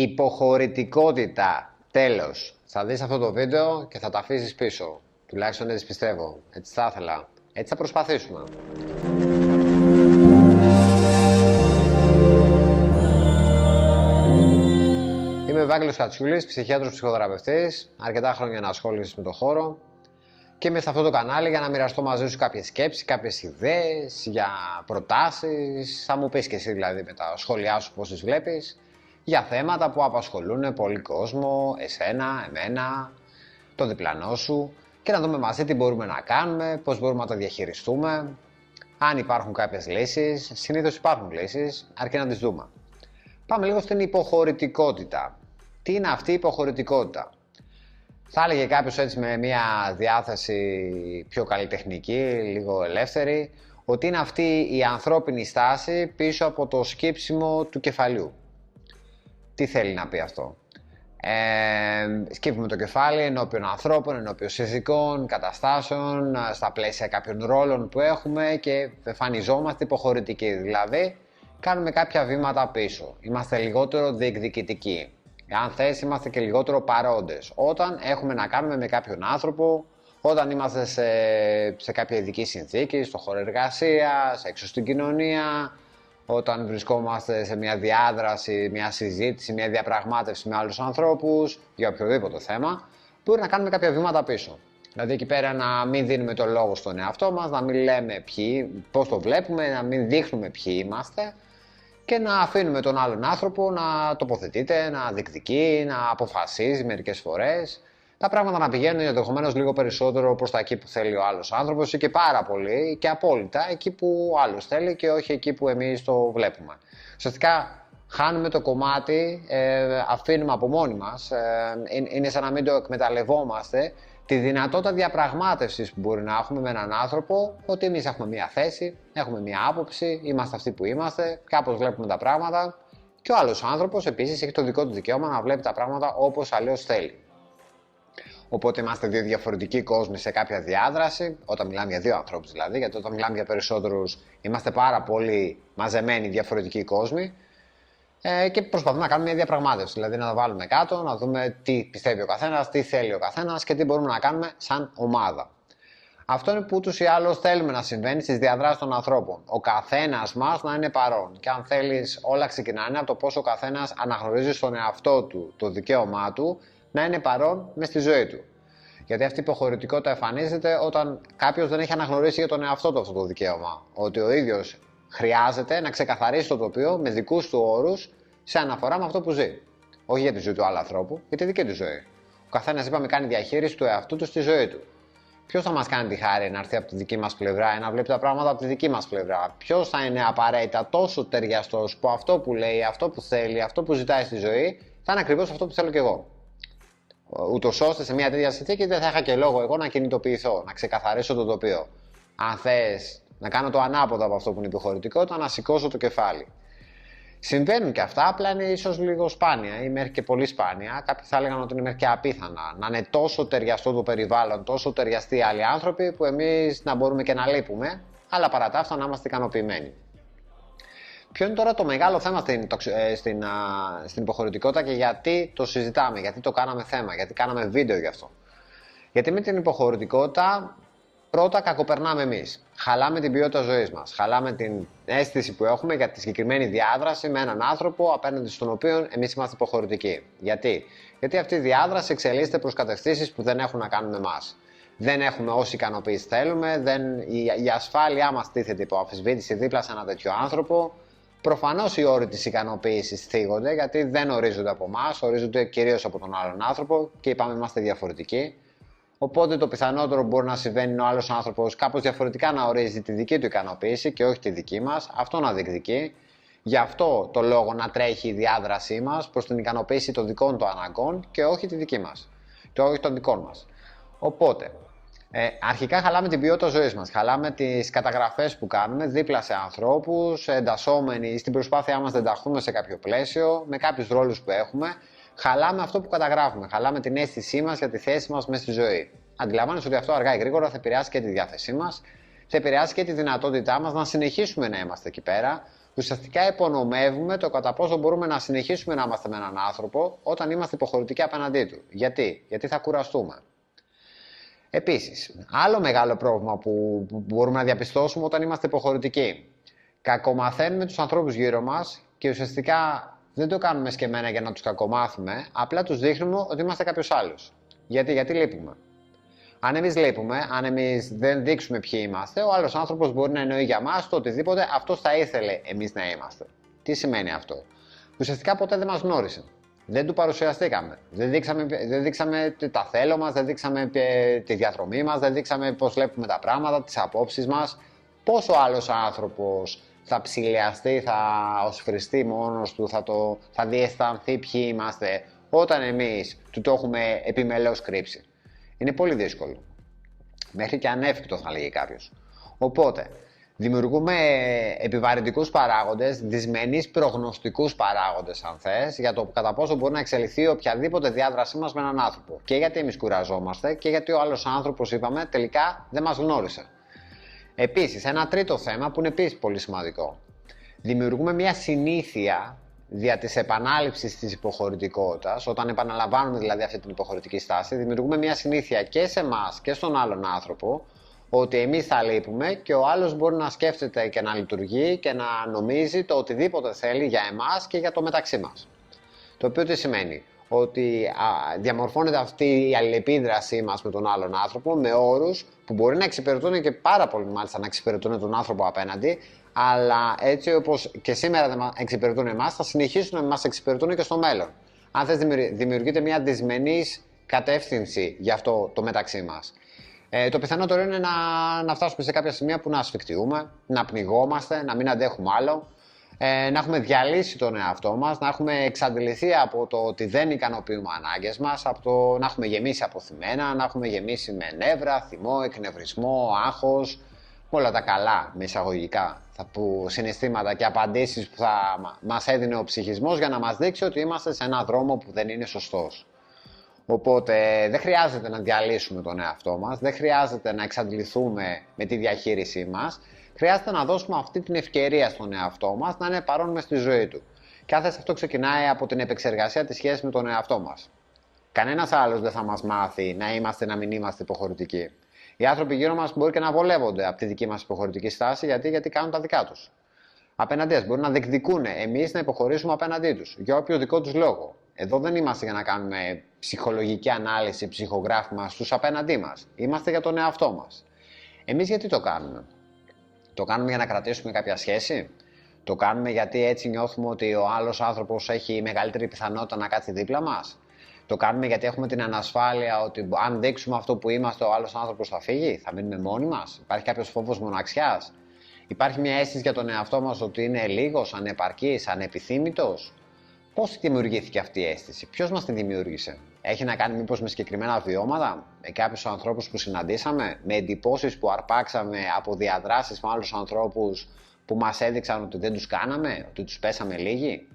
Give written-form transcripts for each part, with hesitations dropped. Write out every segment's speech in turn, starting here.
Υποχωρητικότητα. Τέλος. Θα δεις αυτό το βίντεο και θα τα αφήσεις πίσω. Τουλάχιστον έτσι πιστεύω. Έτσι θα ήθελα. Έτσι θα προσπαθήσουμε. Είμαι ο Ευάγγελος Κατσούλης, ψυχίατρος ψυχοθεραπευτής, αρκετά χρόνια ενασχόλησης με το χώρο και είμαι σε αυτό το κανάλι για να μοιραστώ μαζί σου κάποιες σκέψεις, κάποιες ιδέες, για προτάσεις, θα μου πεις και εσύ δηλαδή με τα σχόλιά σου πώς τις βλέπεις, για θέματα που απασχολούν πολύ κόσμο, εσένα, εμένα, το διπλανό σου και να δούμε μαζί τι μπορούμε να κάνουμε, πώς μπορούμε να τα διαχειριστούμε, αν υπάρχουν κάποιες λύσεις, συνήθως υπάρχουν λύσεις, αρκεί να τις δούμε. Πάμε λίγο στην υποχωρητικότητα. Τι είναι αυτή η υποχωρητικότητα? Θα έλεγε κάποιος έτσι με μια διάθεση πιο καλλιτεχνική, λίγο ελεύθερη, ότι είναι αυτή η ανθρώπινη στάση πίσω από το σκύψιμο του κεφαλιού. Τι θέλει να πει αυτό? Σκύβουμε το κεφάλι ενώπιον ανθρώπων, ενώπιον συνθηκών, καταστάσεων, στα πλαίσια κάποιων ρόλων που έχουμε και εμφανιζόμαστε υποχωρητικοί. Δηλαδή, κάνουμε κάποια βήματα πίσω. Είμαστε λιγότερο διεκδικητικοί. Αν θες, είμαστε και λιγότερο παρόντες. Όταν έχουμε να κάνουμε με κάποιον άνθρωπο, όταν είμαστε σε κάποια ειδική συνθήκη, στο χώρο εργασίας, έξω στην κοινωνία, όταν βρισκόμαστε σε μια διάδραση, μια συζήτηση, μια διαπραγμάτευση με άλλους ανθρώπους, για οποιοδήποτε θέμα, μπορεί να κάνουμε κάποια βήματα πίσω. Δηλαδή εκεί πέρα να μην δίνουμε το λόγο στον εαυτό μας, να μην λέμε πώς το βλέπουμε, να μην δείχνουμε ποιοι είμαστε και να αφήνουμε τον άλλον άνθρωπο να τοποθετείται, να διεκδικεί, να αποφασίζει μερικές φορές. Τα πράγματα να πηγαίνουν ενδεχομένως λίγο περισσότερο προς τα εκεί που θέλει ο άλλος άνθρωπος ή και πάρα πολύ και απόλυτα εκεί που ο άλλος θέλει και όχι εκεί που εμείς το βλέπουμε. Ουσιαστικά χάνουμε το κομμάτι, αφήνουμε από μόνοι μας, είναι σαν να μην το εκμεταλλευόμαστε, τη δυνατότητα διαπραγμάτευσης που μπορεί να έχουμε με έναν άνθρωπο, ότι εμείς έχουμε μία θέση, έχουμε μία άποψη, είμαστε αυτοί που είμαστε, κάπως βλέπουμε τα πράγματα και ο άλλος άνθρωπος επίσης έχει το δικό του δικαίωμα να βλέπει τα πράγματα όπως αλλιώς θέλει. Οπότε είμαστε δύο διαφορετικοί κόσμοι σε κάποια διάδραση, όταν μιλάμε για δύο ανθρώπους δηλαδή, γιατί όταν μιλάμε για περισσότερους είμαστε πάρα πολύ μαζεμένοι διαφορετικοί κόσμοι και προσπαθούμε να κάνουμε μια διαπραγμάτευση, δηλαδή να τα βάλουμε κάτω, να δούμε τι πιστεύει ο καθένας, τι θέλει ο καθένας και τι μπορούμε να κάνουμε σαν ομάδα. Αυτό είναι που ούτως ή άλλως θέλουμε να συμβαίνει στις διαδράσεις των ανθρώπων. Ο καθένας μας να είναι παρόν. Και αν θέλεις, όλα ξεκινάνε από το πώς ο καθένας αναγνωρίζει στον εαυτό του το δικαίωμά του να είναι παρόν μες στη ζωή του. Γιατί αυτή η υποχωρητικότητα εμφανίζεται όταν κάποιος δεν έχει αναγνωρίσει για τον εαυτό του αυτό το δικαίωμα. Ότι ο ίδιος χρειάζεται να ξεκαθαρίσει το τοπίο με δικούς του όρους σε αναφορά με αυτό που ζει. Όχι για τη ζωή του άλλου ανθρώπου, για τη δική του ζωή. Ο καθένας, είπαμε, κάνει διαχείριση του εαυτού του στη ζωή του. Ποιος θα μας κάνει τη χάρη να έρθει από τη δική μας πλευρά ή να βλέπει τα πράγματα από τη δική μας πλευρά? Ποιος θα είναι απαραίτητα τόσο ταιριαστός που αυτό που λέει, αυτό που θέλει, αυτό που ζητάει στη ζωή θα είναι ακριβώς αυτό που θέλω κι εγώ? Ούτως ώστε σε μια τέτοια συνθήκη δεν θα είχα και λόγο εγώ να κινητοποιηθώ, να ξεκαθαρίσω το τοπίο. Αν θες να κάνω το ανάποδο από αυτό που είναι υποχωρητικότητα, να σηκώσω το κεφάλι. Συμβαίνουν και αυτά, απλά είναι ίσως λίγο σπάνια ή μέχρι και πολύ σπάνια. Κάποιοι θα έλεγαν ότι είναι μέχρι και απίθανα να είναι τόσο ταιριαστό το περιβάλλον, τόσο ταιριαστοί άλλοι άνθρωποι που εμείς να μπορούμε και να λείπουμε, αλλά παρά τα αυτά να είμαστε ικανοποιημένοι. Ποιο είναι τώρα το μεγάλο θέμα στην υποχωρητικότητα και γιατί το συζητάμε, γιατί το κάναμε θέμα, γιατί κάναμε βίντεο γι' αυτό? Γιατί με την υποχωρητικότητα πρώτα κακοπερνάμε εμείς. Χαλάμε την ποιότητα ζωής μας. Χαλάμε την αίσθηση που έχουμε για τη συγκεκριμένη διάδραση με έναν άνθρωπο απέναντι στον οποίο εμείς είμαστε υποχωρητικοί. Γιατί αυτή η διάδραση εξελίσσεται προς κατευθύνσεις που δεν έχουν να κάνουν με εμάς. Δεν έχουμε όση ικανοποίηση θέλουμε, η ασφάλειά μας τίθεται υπό αμφισβήτηση δίπλα σε έναν τέτοιο άνθρωπο. Προφανώς οι όροι της ικανοποίησης θίγονται, γιατί δεν ορίζονται από εμάς, ορίζονται κυρίως από τον άλλον άνθρωπο και είπαμε είμαστε διαφορετικοί. Οπότε το πιθανότερο που μπορεί να συμβαίνει είναι ο άλλος άνθρωπος κάπως διαφορετικά να ορίζει τη δική του ικανοποίηση και όχι τη δική μας, αυτό να διεκδικεί. Γι' αυτό το λόγο να τρέχει η διάδρασή μας προς την ικανοποίηση των δικών του αναγκών και όχι τη δική μας, και όχι των δικών μας. Οπότε, αρχικά χαλάμε την ποιότητα ζωής μας, χαλάμε τις καταγραφές που κάνουμε δίπλα σε ανθρώπους, εντασσόμενοι στην προσπάθειά μας να ενταχθούμε σε κάποιο πλαίσιο, με κάποιους ρόλους που έχουμε. Χαλάμε αυτό που καταγράφουμε, χαλάμε την αίσθησή μας για τη θέση μας μέσα στη ζωή. Αντιλαμβάνεσαι ότι αυτό αργά ή γρήγορα θα επηρεάσει και τη διάθεσή μας, θα επηρεάσει και τη δυνατότητά μας να συνεχίσουμε να είμαστε εκεί πέρα, ουσιαστικά υπονομεύουμε το κατά πόσο μπορούμε να συνεχίσουμε να είμαστε με έναν άνθρωπο όταν είμαστε υποχωρητικοί απέναντί του. Γιατί θα κουραστούμε. Επίσης, άλλο μεγάλο πρόβλημα που μπορούμε να διαπιστώσουμε όταν είμαστε υποχωρητικοί. Κακομαθαίνουμε τους ανθρώπους γύρω μας και ουσιαστικά δεν το κάνουμε σκεμμένα για να τους κακομάθουμε, απλά τους δείχνουμε ότι είμαστε κάποιος άλλος. Γιατί λείπουμε. Αν εμείς λείπουμε, αν εμείς δεν δείξουμε ποιοι είμαστε, ο άλλος άνθρωπος μπορεί να εννοεί για μας το οτιδήποτε αυτός θα ήθελε εμείς να είμαστε. Τι σημαίνει αυτό? Ουσιαστικά ποτέ δεν μας γνώρισε. Δεν του παρουσιαστήκαμε. Δεν δείξαμε τα θέλω μας, δεν δείξαμε τη διαδρομή μας, δεν δείξαμε πώς βλέπουμε τα πράγματα, τις απόψεις μας. Πόσο άλλος άνθρωπος θα ψηλιαστεί, θα οσφριστεί μόνος του, θα διαισθανθεί ποιοι είμαστε, όταν εμείς του το έχουμε επιμελώς κρύψει. Είναι πολύ δύσκολο. Μέχρι και ανέφικτο θα λέγει κάποιος. Οπότε, δημιουργούμε επιβαρυντικούς παράγοντες, δυσμενείς προγνωστικούς παράγοντες, αν θες, για το κατά πόσο μπορεί να εξελιχθεί οποιαδήποτε διάδρασή μας με έναν άνθρωπο. Και γιατί εμείς κουραζόμαστε και γιατί ο άλλος άνθρωπος, είπαμε, τελικά δεν μας γνώρισε. Επίσης, ένα τρίτο θέμα που είναι επίσης πολύ σημαντικό. Δημιουργούμε μια συνήθεια δια της επανάληψης της υποχωρητικότητας, όταν επαναλαμβάνουμε δηλαδή αυτή την υποχωρητική στάση, δημιουργούμε μια συνήθεια και σε εμάς και στον άλλον άνθρωπο, ότι εμείς θα λείπουμε και ο άλλος μπορεί να σκέφτεται και να λειτουργεί και να νομίζει το οτιδήποτε θέλει για εμάς και για το μεταξύ μας. Το οποίο τι σημαίνει? Ότι διαμορφώνεται αυτή η αλληλεπίδρασή μας με τον άλλον άνθρωπο με όρους που μπορεί να εξυπηρετούν και πάρα πολύ μάλιστα να εξυπηρετούν τον άνθρωπο απέναντι, αλλά έτσι όπως και σήμερα δεν εξυπηρετούν εμάς, θα συνεχίσουν να μας εξυπηρετούν και στο μέλλον. Αν θες, δημιουργείται μια δυσμενής κατεύθυνση για αυτό το μεταξύ μας. Το πιθανότερο είναι να φτάσουμε σε κάποια σημεία που να ασφικτιούμε, να πνιγόμαστε, να μην αντέχουμε άλλο, να έχουμε διαλύσει τον εαυτό μας, να έχουμε εξαντληθεί από το ότι δεν ικανοποιούμε ανάγκες μας, από το να έχουμε γεμίσει αποθυμένα, να έχουμε γεμίσει με νεύρα, θυμό, εκνευρισμό, άγχος, όλα τα καλά, με εισαγωγικά, συναισθήματα και απαντήσεις που θα μας έδινε ο ψυχισμός για να μας δείξει ότι είμαστε σε έναν δρόμο που δεν είναι σωστός. Οπότε δεν χρειάζεται να διαλύσουμε τον εαυτό μας, δεν χρειάζεται να εξαντληθούμε με τη διαχείρισή μας. Χρειάζεται να δώσουμε αυτή την ευκαιρία στον εαυτό μας να είναι παρόν μες στη ζωή του. Και αν θες, αυτό ξεκινάει από την επεξεργασία της σχέσης με τον εαυτό μας. Κανένας άλλος δεν θα μας μάθει να είμαστε, να μην είμαστε υποχωρητικοί. Οι άνθρωποι γύρω μας μπορεί και να βολεύονται από τη δική μας υποχωρητική στάση, γιατί κάνουν τα δικά τους. Απέναντί μπορεί να διεκδικούν εμείς να υποχωρήσουμε απέναντί τους, για όποιο δικό τους λόγο. Εδώ δεν είμαστε για να κάνουμε ψυχολογική ανάλυση, ψυχογράφημα στους απέναντί μας. Είμαστε για τον εαυτό μας. Εμείς γιατί το κάνουμε? Το κάνουμε για να κρατήσουμε κάποια σχέση? Το κάνουμε γιατί έτσι νιώθουμε ότι ο άλλος άνθρωπος έχει μεγαλύτερη πιθανότητα να κάτσει δίπλα μας? Το κάνουμε γιατί έχουμε την ανασφάλεια ότι αν δείξουμε αυτό που είμαστε, ο άλλος άνθρωπος θα φύγει, θα μείνουμε μόνοι μας? Υπάρχει κάποιος φόβος μοναξιάς? Υπάρχει μια αίσθηση για τον εαυτό μας ότι είναι λίγος, ανεπαρκής, ανεπιθύμητος? Πώς δημιουργήθηκε αυτή η αίσθηση? Ποιος μας τη δημιούργησε? Έχει να κάνει μήπως με συγκεκριμένα βιώματα, με κάποιους ανθρώπους που συναντήσαμε, με εντυπώσεις που αρπάξαμε από διαδράσεις με άλλους ανθρώπους που μας έδειξαν ότι δεν τους κάναμε, ότι τους πέσαμε λίγοι?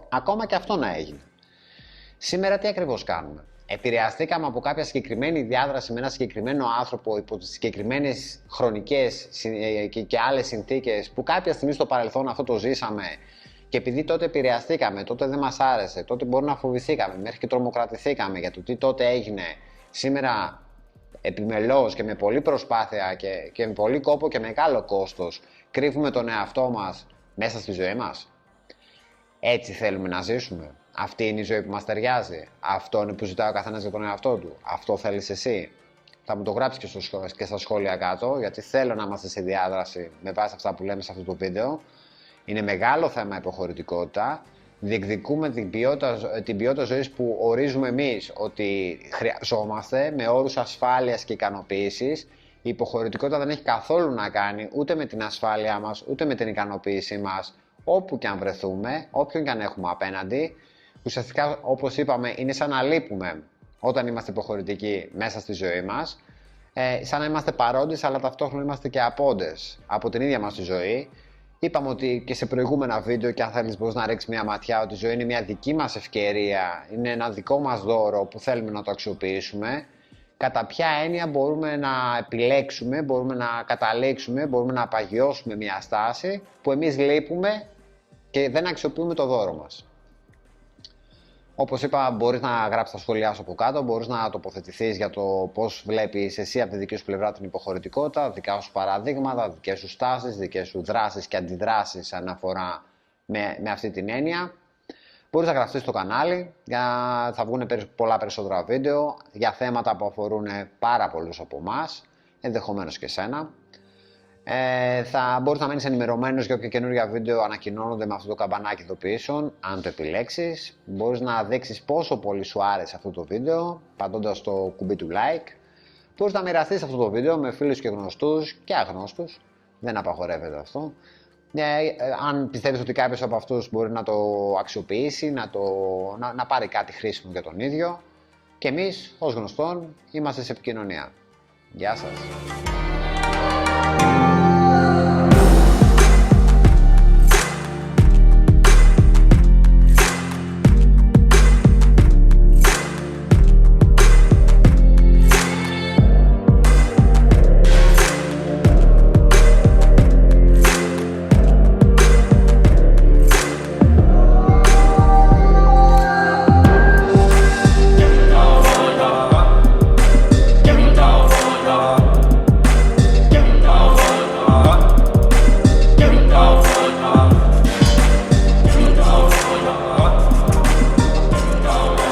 Ακόμα και αυτό να έγινε. Σήμερα τι ακριβώς κάνουμε? Επηρεαστήκαμε από κάποια συγκεκριμένη διάδραση με ένα συγκεκριμένο άνθρωπο υπό τις συγκεκριμένες χρονικές και άλλες συνθήκες που κάποια στιγμή στο παρελθόν αυτό το ζήσαμε, και επειδή τότε επηρεαστήκαμε, τότε δεν μας άρεσε, τότε μπορεί να φοβηθήκαμε, μέχρι και τρομοκρατηθήκαμε για το τι τότε έγινε. Σήμερα επιμελώς και με πολλή προσπάθεια και με πολύ κόπο και μεγάλο κόστος κρύβουμε τον εαυτό μας μέσα στη ζωή μας. Έτσι θέλουμε να ζήσουμε? Αυτή είναι η ζωή που μας ταιριάζει? Αυτό είναι που ζητάει ο καθένας για τον εαυτό του? Αυτό θέλεις εσύ? Θα μου το γράψεις και στα σχόλια κάτω, γιατί θέλω να είμαστε σε διάδραση με βάση αυτά που λέμε σε αυτό το βίντεο. Είναι μεγάλο θέμα υποχωρητικότητα. Διεκδικούμε την ποιότητα ζωής που ορίζουμε εμείς ότι χρειαζόμαστε, με όρους ασφάλειας και ικανοποίησης. Η υποχωρητικότητα δεν έχει καθόλου να κάνει ούτε με την ασφάλειά μας, ούτε με την ικανοποίησή μας, όπου και αν βρεθούμε, όποιον και αν έχουμε απέναντι. Ουσιαστικά, όπως είπαμε, είναι σαν να λείπουμε όταν είμαστε υποχωρητικοί μέσα στη ζωή μας. Σαν να είμαστε παρόντες, αλλά ταυτόχρονα είμαστε και απόντες από την ίδια μας τη ζωή. Είπαμε ότι και σε προηγούμενα βίντεο, και αν θέλεις μπορείς να ρίξεις μια ματιά, ότι η ζωή είναι μια δική μας ευκαιρία, είναι ένα δικό μας δώρο που θέλουμε να το αξιοποιήσουμε. κατά ποια έννοια μπορούμε να επιλέξουμε, μπορούμε να καταλήξουμε, μπορούμε να απαγιώσουμε μια στάση που εμείς λείπουμε και δεν αξιοποιούμε το δώρο μας. Όπως είπα, μπορείς να γράψεις τα σχόλιά σου από κάτω, μπορείς να τοποθετηθείς για το πώς βλέπεις εσύ από τη δική σου πλευρά την υποχωρητικότητα, δικά σου παραδείγματα, δικές σου στάσεις, δικές σου δράσεις και αντιδράσεις αναφορά με αυτή την έννοια. Μπορείς να γραφτείς στο κανάλι, θα βγουν πολλά περισσότερα βίντεο για θέματα που αφορούν πάρα πολλούς από εμάς, ενδεχομένως και εσένα. Θα μπορείς να μένεις ενημερωμένος για όποια καινούργια βίντεο ανακοινώνονται με αυτό το καμπανάκι ειδοποιήσεων, αν το επιλέξεις. Μπορείς να δείξεις πόσο πολύ σου άρεσε αυτό το βίντεο, πατώντας το κουμπί του like. Μπορείς να μοιραστείς αυτό το βίντεο με φίλους και γνωστούς και αγνώστους, δεν απαγορεύεται αυτό. Αν πιστεύεις ότι κάποιος από αυτούς μπορεί να το αξιοποιήσει, να πάρει κάτι χρήσιμο για τον ίδιο. Και εμείς, ως γνωστόν, είμαστε σε επικοινωνία. Γεια σας!